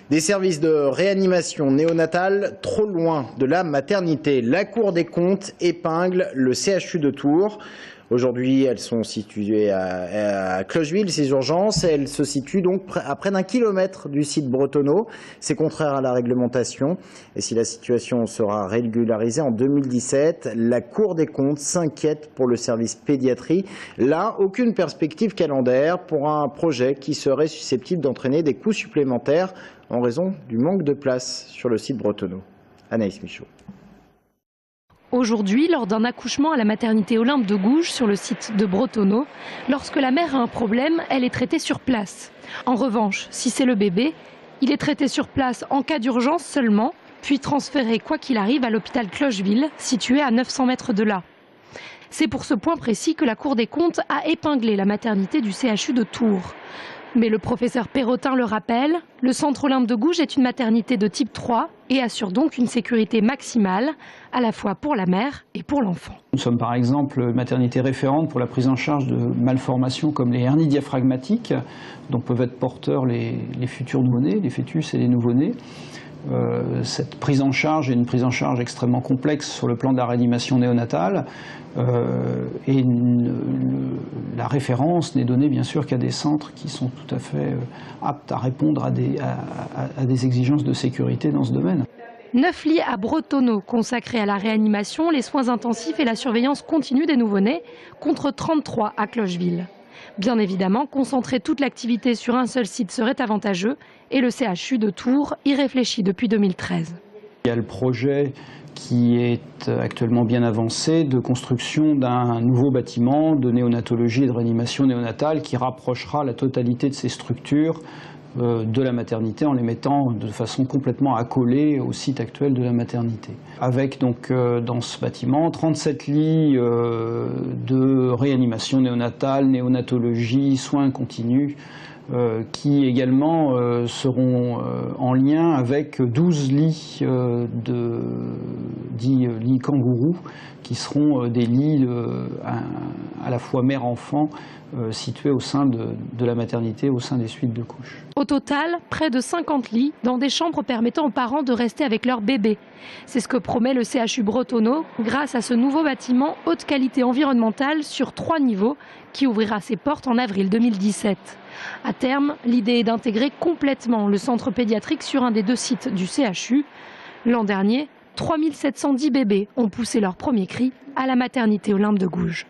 Des services de réanimation néonatale trop loin de la maternité. La Cour des comptes épingle le CHU de Tours. Aujourd'hui, elles sont situées à Clocheville, ces urgences. Elles se situent donc à près d'1 kilomètre du site Bretonneau. C'est contraire à la réglementation. Et si la situation sera régularisée en 2017, la Cour des comptes s'inquiète pour le service pédiatrie. Là, aucune perspective calendaire pour un projet qui serait susceptible d'entraîner des coûts supplémentaires en raison du manque de place sur le site Bretonneau. Anaïs Michaud. Aujourd'hui, lors d'un accouchement à la maternité Olympe de Gouges sur le site de Bretonneau, lorsque la mère a un problème, elle est traitée sur place. En revanche, si c'est le bébé, il est traité sur place en cas d'urgence seulement, puis transféré quoi qu'il arrive à l'hôpital Clocheville, situé à 900 mètres de là. C'est pour ce point précis que la Cour des comptes a épinglé la maternité du CHU de Tours. Mais le professeur Perrotin le rappelle, le centre Olympe de Gouges est une maternité de type 3 et assure donc une sécurité maximale, à la fois pour la mère et pour l'enfant. Nous sommes par exemple maternité référente pour la prise en charge de malformations comme les hernies diaphragmatiques, dont peuvent être porteurs les futurs nouveau-nés, les fœtus et les nouveau-nés. Cette prise en charge est une prise en charge extrêmement complexe sur le plan de la réanimation néonatale et la référence n'est donnée bien sûr qu'à des centres qui sont tout à fait aptes à répondre à des exigences de sécurité dans ce domaine. 9 lits à Bretonneau consacrés à la réanimation, les soins intensifs et la surveillance continue des nouveau-nés, contre 33 à Clocheville. Bien évidemment, concentrer toute l'activité sur un seul site serait avantageux et le CHU de Tours y réfléchit depuis 2013. Il y a le projet qui est actuellement bien avancé de construction d'un nouveau bâtiment de néonatologie et de réanimation néonatale qui rapprochera la totalité de ces structures de la maternité en les mettant de façon complètement accolée au site actuel de la maternité. Avec donc dans ce bâtiment 37 lits de réanimation néonatale, néonatologie, soins continus qui également seront en lien avec 12 lits dits lits kangourous qui seront des lits à la fois mère-enfant situés au sein de la maternité, au sein des suites de couches. Au total, près de 50 lits dans des chambres permettant aux parents de rester avec leur bébé. C'est ce que promet le CHU Bretonneau grâce à ce nouveau bâtiment haute qualité environnementale sur 3 niveaux qui ouvrira ses portes en avril 2017. À terme, l'idée est d'intégrer complètement le centre pédiatrique sur un des 2 sites du CHU. L'an dernier, 3710 bébés ont poussé leur premier cri à la maternité Olympe de Gouges.